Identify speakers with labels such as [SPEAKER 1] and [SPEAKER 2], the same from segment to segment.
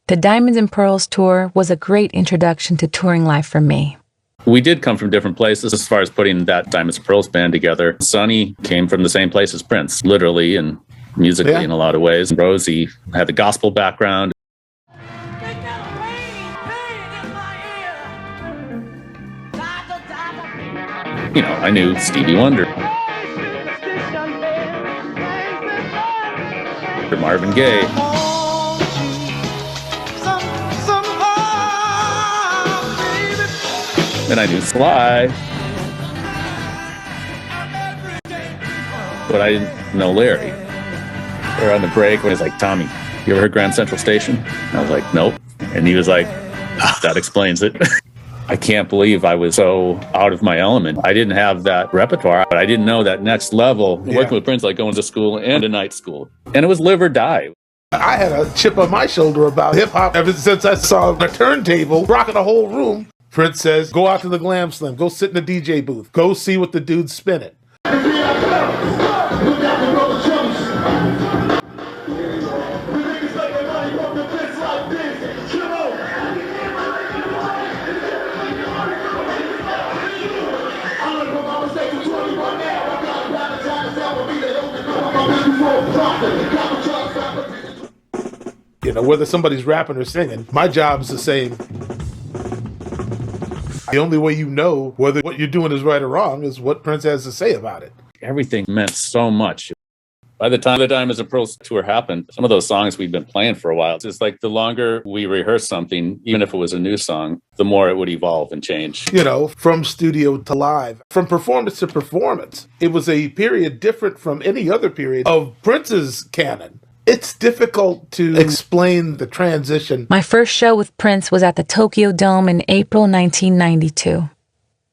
[SPEAKER 1] The Diamonds and Pearls tour was a great introduction to touring life for me.
[SPEAKER 2] We did come from different places as far as putting that Diamonds and Pearls band together. Sonny came from the same place as Prince, literally and musically in a lot of ways. Rosie had the gospel background. You know, I knew Stevie Wonder, Marvin Gaye. And I knew Sly. But I didn't know Larry. Or on the break when he's like, Tommy, you ever heard Grand Central Station? And I was like, nope. And he was like, that explains it. I can't believe I was so out of my element. I didn't have that repertoire, but I didn't know that next level. Working with Prince, like going to school and to night school. And it was live or die.
[SPEAKER 3] I had a chip on my shoulder about hip-hop ever since I saw a turntable rocking the whole room. Prince says, go out to the Glam Slam, go sit in the DJ booth, go see what the dude's spinning. You know, whether somebody's rapping or singing, my job's the same. The only way you know whether what you're doing is right or wrong is what Prince has to say about it.
[SPEAKER 2] Everything meant so much. By the time the Diamonds and Pearls tour happened, some of those songs we'd been playing for a while. It's like the longer we rehearsed something, even if it was a new song, the more it would evolve and change.
[SPEAKER 3] You know, from studio to live, from performance to performance. It was a period different from any other period of Prince's canon. It's difficult to explain the transition.
[SPEAKER 1] My first show with Prince was at the Tokyo Dome in April 1992.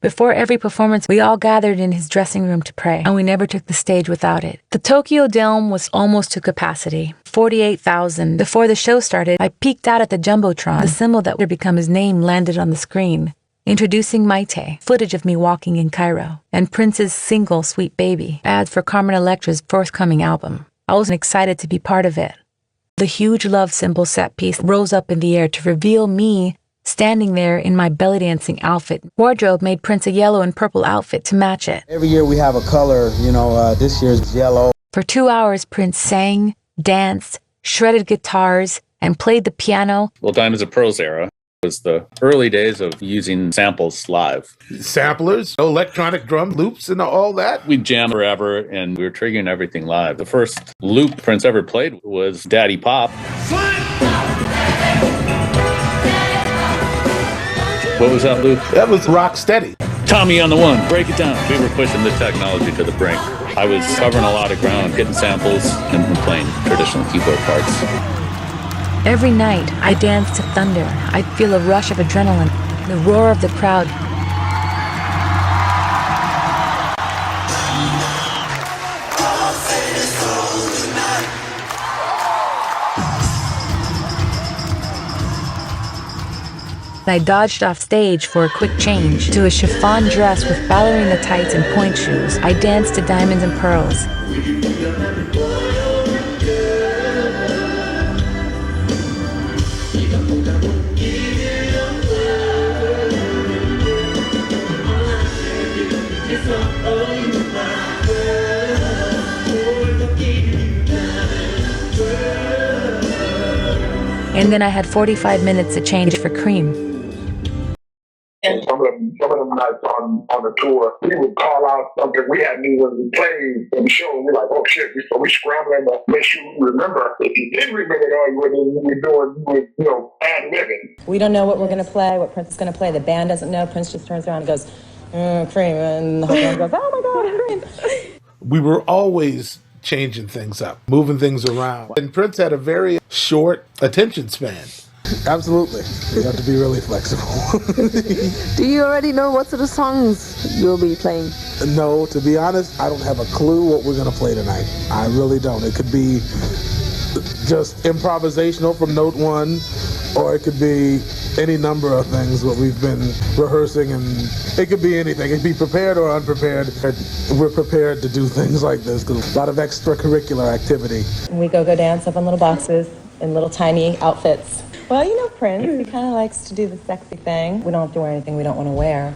[SPEAKER 1] Before every performance, we all gathered in his dressing room to pray, and we never took the stage without it. The Tokyo Dome was almost to capacity, 48,000. Before the show started, I peeked out at the Jumbotron. The symbol that would become his name landed on the screen, introducing Maite, footage of me walking in Cairo, and Prince's single, Sweet Baby, ads for Carmen Electra's forthcoming album. I was excited to be part of it. The huge love symbol set piece rose up in the air to reveal me standing there in my belly dancing outfit. Wardrobe made Prince a yellow and purple outfit to match it.
[SPEAKER 4] Every year we have a color, this year's yellow.
[SPEAKER 1] For 2 hours, Prince sang, danced, shredded guitars, and played the piano.
[SPEAKER 2] Well, Diamonds and Pearls era was the early days of using samples live.
[SPEAKER 3] Samplers, electronic drum loops and all that.
[SPEAKER 2] We'd jam forever and we were triggering everything live. The first loop Prince ever played was Daddy Pop. What was that loop?
[SPEAKER 3] That was Rock Steady.
[SPEAKER 2] Tommy on the one, break it down. We were pushing the technology to the brink. I was covering a lot of ground, hitting samples and playing traditional keyboard parts.
[SPEAKER 1] Every night, I danced to thunder. I'd feel a rush of adrenaline, the roar of the crowd. I dodged off stage for a quick change to a chiffon dress with ballerina tights and point shoes. I danced to Diamonds and Pearls. And then I had 45 minutes to change for Cream.
[SPEAKER 5] And some of them nights on the tour, we would call out something we hadn't even played in the show. We're like, oh shit, so we scrambling to make sure we remember. If you didn't remember it all, you were doing, ad-libbing.
[SPEAKER 6] We don't know what we're going to play, what Prince is going to play. The band doesn't know. Prince just turns around and goes, Cream. And the whole band goes, oh my God, Cream.
[SPEAKER 3] We were always changing things up, moving things around. And Prince had a very short attention span.
[SPEAKER 4] Absolutely. You have to be really flexible.
[SPEAKER 7] Do you already know what sort of songs you'll be playing?
[SPEAKER 4] No, to be honest, I don't have a clue what we're going to play tonight. I really don't. It could be just improvisational from note one, or it could be any number of things what we've been rehearsing, and it could be anything. It could be prepared or unprepared. We're prepared to do things like this because a lot of extracurricular activity.
[SPEAKER 6] We go dance up in little boxes in little tiny outfits. Well, you know Prince, he kind of likes to do the sexy thing. We don't have to wear anything we don't want to wear,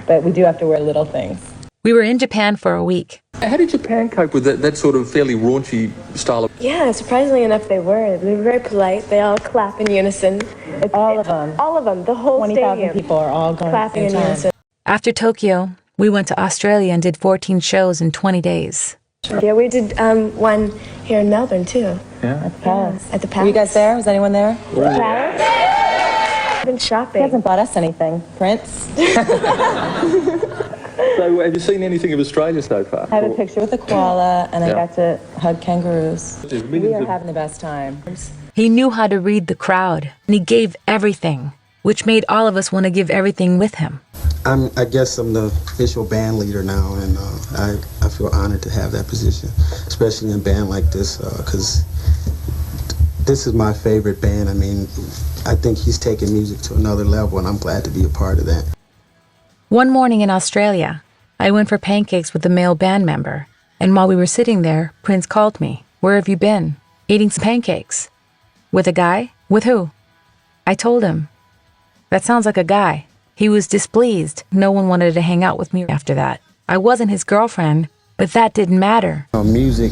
[SPEAKER 6] but we do have to wear little things.
[SPEAKER 1] We were in Japan for a week.
[SPEAKER 8] How did Japan cope with that sort of fairly raunchy style of...
[SPEAKER 9] Yeah, surprisingly enough, they were. They were very polite. They all clap in unison.
[SPEAKER 6] All of them.
[SPEAKER 9] All of them. The whole
[SPEAKER 6] 20,000
[SPEAKER 9] stadium.
[SPEAKER 6] people are all going
[SPEAKER 9] clapping
[SPEAKER 6] at the
[SPEAKER 9] in
[SPEAKER 6] same time.
[SPEAKER 9] unison.
[SPEAKER 1] After Tokyo, we went to Australia and did 14 shows in 20 days.
[SPEAKER 9] Yeah, we did one here in Melbourne, too.
[SPEAKER 8] Yeah.
[SPEAKER 6] At the Palace.
[SPEAKER 9] At the
[SPEAKER 6] Were
[SPEAKER 9] Palace.
[SPEAKER 6] you guys there? Was anyone there?
[SPEAKER 9] Palace? I've been
[SPEAKER 6] He
[SPEAKER 9] shopping.
[SPEAKER 6] hasn't bought us anything, Prince.
[SPEAKER 8] So have you seen anything of Australia so far?
[SPEAKER 6] I have a picture with a koala, and I
[SPEAKER 8] Yeah.
[SPEAKER 6] got to hug kangaroos.
[SPEAKER 8] There's
[SPEAKER 6] We
[SPEAKER 8] millions
[SPEAKER 6] are
[SPEAKER 8] of-
[SPEAKER 6] having the best time.
[SPEAKER 1] He knew how to read the crowd, and he gave everything, which made all of us want to give everything with him.
[SPEAKER 10] I guess I'm the official band leader now, and I feel honored to have that position, especially in a band like this, because this is my favorite band. I mean, I think he's taken music to another level, and I'm glad to be a part of that.
[SPEAKER 1] One morning in Australia, I went for pancakes with a male band member, and while we were sitting there, Prince called me. "Where have you been?" "Eating some pancakes." "With a guy?" "With who?" I told him. That sounds like a guy. He was displeased. No one wanted to hang out with me after that. I wasn't his girlfriend, but that didn't matter.
[SPEAKER 10] Music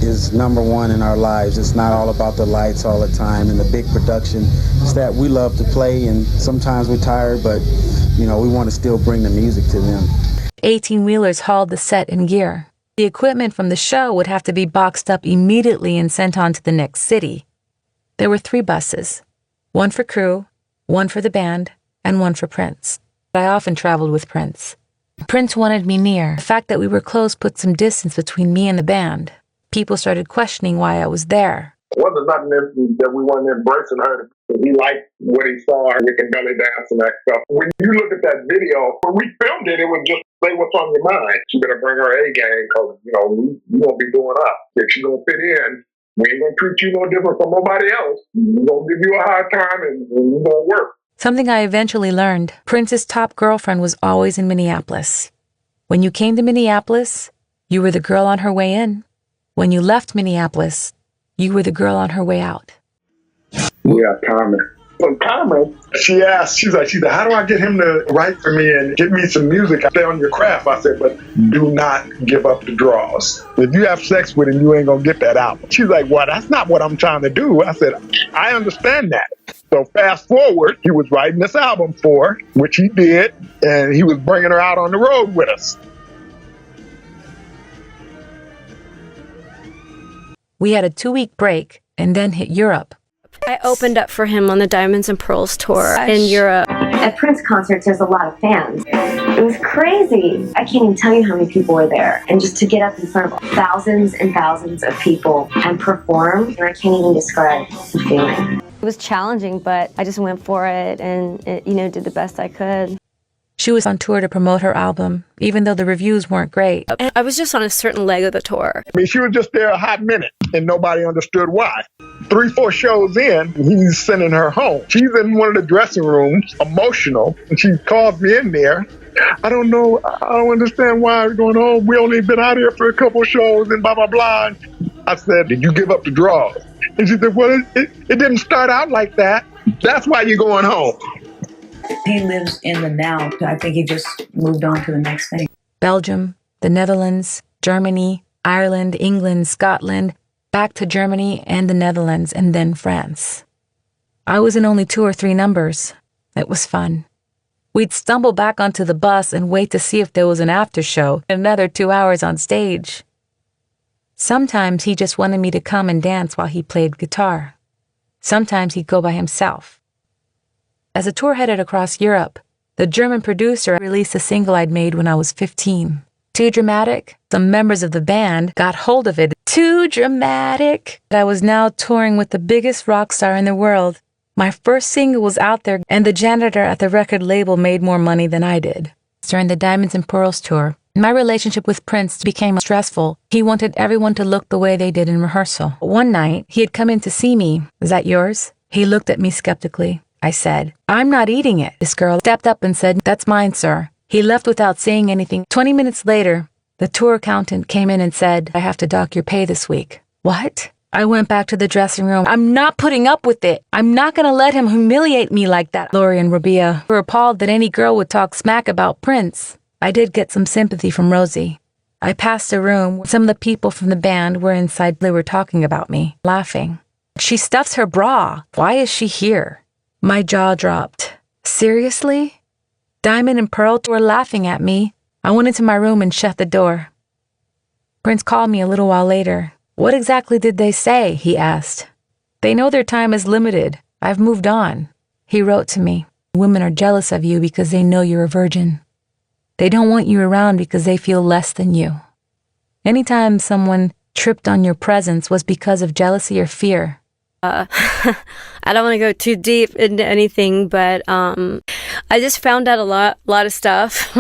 [SPEAKER 10] is number one in our lives. It's not all about the lights all the time and the big production. It's that we love to play, and sometimes we're tired, but we want to still bring the music to them.
[SPEAKER 1] 18-wheelers hauled the set and gear. The equipment from the show would have to be boxed up immediately and sent on to the next city. There were 3 buses, one for crew, one for the band, and one for Prince. I often traveled with Prince. Prince wanted me near. The fact that we were close put some distance between me and the band. People started questioning why I was there.
[SPEAKER 5] It wasn't nothing that we weren't embracing her. He liked what he saw, we can belly dance and that stuff. When you look at that video, when we filmed it, it was just say what's on your mind. She better bring her A game because, we won't be doing up. If she don't fit in, we ain't going to treat you no different from nobody else. We're going to give you a hard time and we're going to work.
[SPEAKER 1] Something I eventually learned, Prince's top girlfriend was always in Minneapolis. When you came to Minneapolis, you were the girl on her way in. When you left Minneapolis, you were the girl on her way out.
[SPEAKER 5] Yeah, Carmen. So Carmen, she's like, how do I get him to write for me and get me some music? I stay on your craft. I said, but do not give up the draws. If you have sex with him, you ain't going to get that album. She's like, well, that's not what I'm trying to do. I said, I understand that. So fast forward, he was writing this album for her, which he did, and he was bringing her out on the road with us.
[SPEAKER 1] We had a 2-week break and then hit Europe.
[SPEAKER 11] I opened up for him on the Diamonds and Pearls tour in Europe.
[SPEAKER 12] At Prince concerts, there's a lot of fans. It was crazy. I can't even tell you how many people were there. And just to get up in front of thousands and thousands of people and perform, I can't even describe the feeling.
[SPEAKER 11] It was challenging, but I just went for it and, did the best I could.
[SPEAKER 1] She was on tour to promote her album, even though the reviews weren't great.
[SPEAKER 11] And I was just on a certain leg of the tour.
[SPEAKER 5] I mean, she was just there a hot minute, and nobody understood why. 3-4 shows in, he's sending her home. She's in one of the dressing rooms, emotional, and she calls me in there. I don't know, I don't understand why we're going home. We only been out here for a couple shows and blah, blah, blah. I said, did you give up the draws? And she said, well, it didn't start out like that. That's why you're going home.
[SPEAKER 13] He lives in the now. I think he just moved on to the next thing.
[SPEAKER 1] Belgium, the Netherlands, Germany, Ireland, England, Scotland, back to Germany and the Netherlands, and then France. I was in only 2 or 3 numbers. It was fun. We'd stumble back onto the bus and wait to see if there was an after show, another 2 hours on stage. Sometimes he just wanted me to come and dance while he played guitar. Sometimes he'd go by himself. As the tour headed across Europe, the German producer released a single I'd made when I was 15. Too dramatic? Some members of the band got hold of it. Too dramatic! I was now touring with the biggest rock star in the world. My first single was out there, and the janitor at the record label made more money than I did. During the Diamonds and Pearls tour, my relationship with Prince became stressful. He wanted everyone to look the way they did in rehearsal. One night, he had come in to see me. "Is that yours?" He looked at me skeptically. I said, "I'm not eating it." This girl stepped up and said, "That's mine, sir." He left without saying anything. 20 minutes later, the tour accountant came in and said, "I have to dock your pay this week." What? I went back to the dressing room. I'm not putting up with it. I'm not going to let him humiliate me like that. Lori and Rabia were appalled that any girl would talk smack about Prince. I did get some sympathy from Rosie. I passed a room where some of the people from the band were inside. They were talking about me, laughing. She stuffs her bra. Why is she here? My jaw dropped. Seriously? Diamond and Pearl were laughing at me. I went into my room and shut the door. Prince called me a little while later. What exactly did they say? He asked. They know their time is limited. I've moved on. He wrote to me. Women are jealous of you because they know you're a virgin. They don't want you around because they feel less than you. Anytime someone tripped on your presence was because of jealousy or fear.
[SPEAKER 11] I don't want to go too deep into anything, but I just found out a lot of stuff.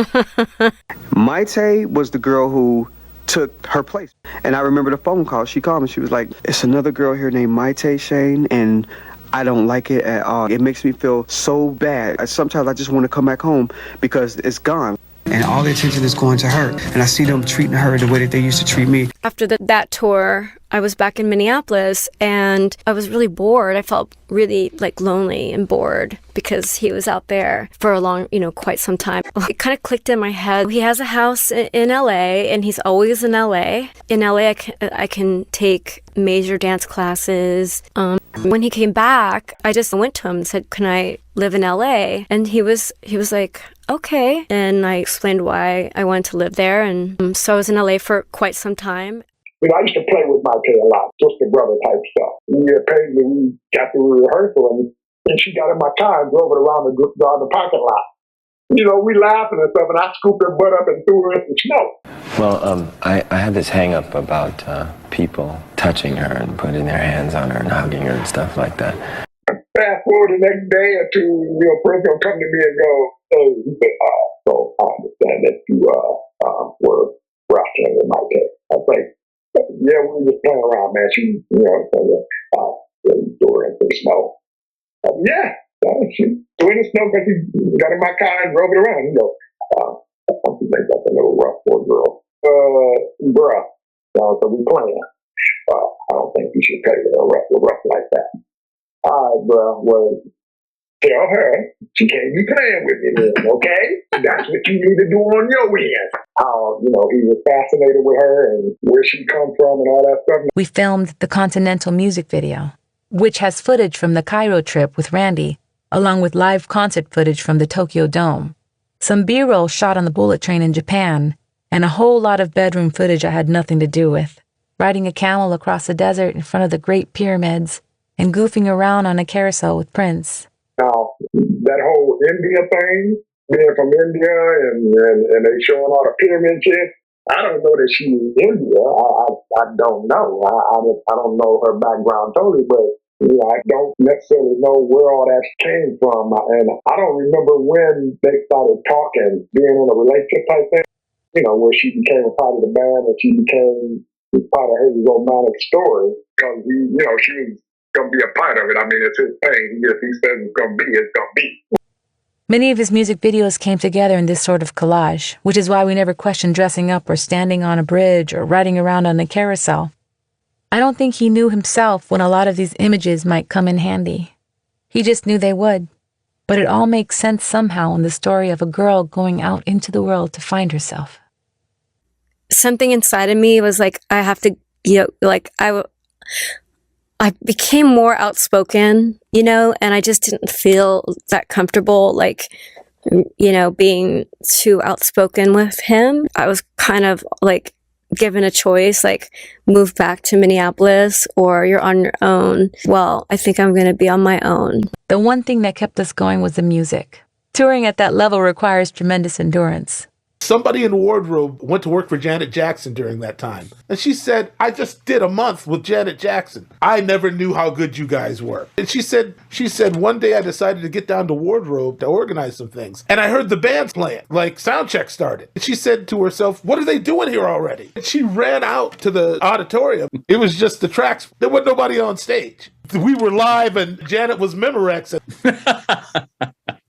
[SPEAKER 14] Maite was the girl who took her place. And I remember the phone call. She called me. She was like, it's another girl here named Maite, Shane, and I don't like it at all. It makes me feel so bad. Sometimes I just want to come back home because it's gone. And all the attention is going to her. And I see them treating her the way that they used to treat me.
[SPEAKER 11] After that tour, I was back in Minneapolis and I was really bored. I felt really lonely and bored because he was out there for a long, quite some time. It kind of clicked in my head. He has a house in LA and he's always in LA. In LA, I can take major dance classes. When he came back, I just went to him and said, can I live in LA? And he was like, okay. And I explained why I wanted to live there. And so I was in LA for quite some time.
[SPEAKER 5] I used to play with Maite a lot, sister brother type stuff. Occasionally we got to rehearsal and she got in my car and drove it around the parking lot. We laughing and stuff, and I scooped her butt up and threw her in some snow.
[SPEAKER 15] Well, I had this hang up about people touching her and putting their hands on her and hugging her and stuff like that.
[SPEAKER 5] Fast forward the next day or two, Prince will come to me and go, hey, he said, so I understand that you were wrestling with Maite. I was like, yeah, we were just playing around, man. She, threw her in some snow. Yeah. She threw in the snow because she got in my car and drove it around. He goes, I think that's a little rough for a girl. Bruh. So we playing. I don't think you should play with her rough like that. All right, bruh. Well, tell her she can't be playing with you then, okay? That's what you need to do on your end. How, he was fascinated with her and where she come from and all that stuff.
[SPEAKER 1] We filmed the Continental music video, which has footage from the Cairo trip with Randy, along with live concert footage from the Tokyo Dome, some B-roll shot on the bullet train in Japan, and a whole lot of bedroom footage I had nothing to do with, riding a camel across the desert in front of the Great Pyramids, and goofing around on a carousel with Prince.
[SPEAKER 5] Now, that whole India thing, being from India and they showing all the pyramid shit, I don't know that she was India. I don't know. I don't know her background totally, but I don't necessarily know where all that came from. And I don't remember when they started talking, being in a relationship type thing, where she became a part of the band and she became part of his romantic story. Because, she was going to be a part of it. I mean, it's his thing. If he says it's going to be, it's going to be.
[SPEAKER 1] Many of his music videos came together in this sort of collage, which is why we never questioned dressing up or standing on a bridge or riding around on a carousel. I don't think he knew himself when a lot of these images might come in handy. He just knew they would. But it all makes sense somehow in the story of a girl going out into the world to find herself.
[SPEAKER 11] Something inside of me was like, I have to, I became more outspoken, and I just didn't feel that comfortable, being too outspoken with him. I was kind of given a choice, move back to Minneapolis or you're on your own. Well, I think I'm going to be on my own.
[SPEAKER 1] The one thing that kept us going was the music. Touring at that level requires tremendous endurance.
[SPEAKER 3] Somebody in wardrobe went to work for Janet Jackson during that time. And she said, I just did a month with Janet Jackson. I never knew how good you guys were. And she said, one day I decided to get down to wardrobe to organize some things. And I heard the band playing, sound check started. And she said to herself, what are they doing here already? And she ran out to the auditorium. It was just the tracks. There wasn't nobody on stage. We were live and Janet was Memorex.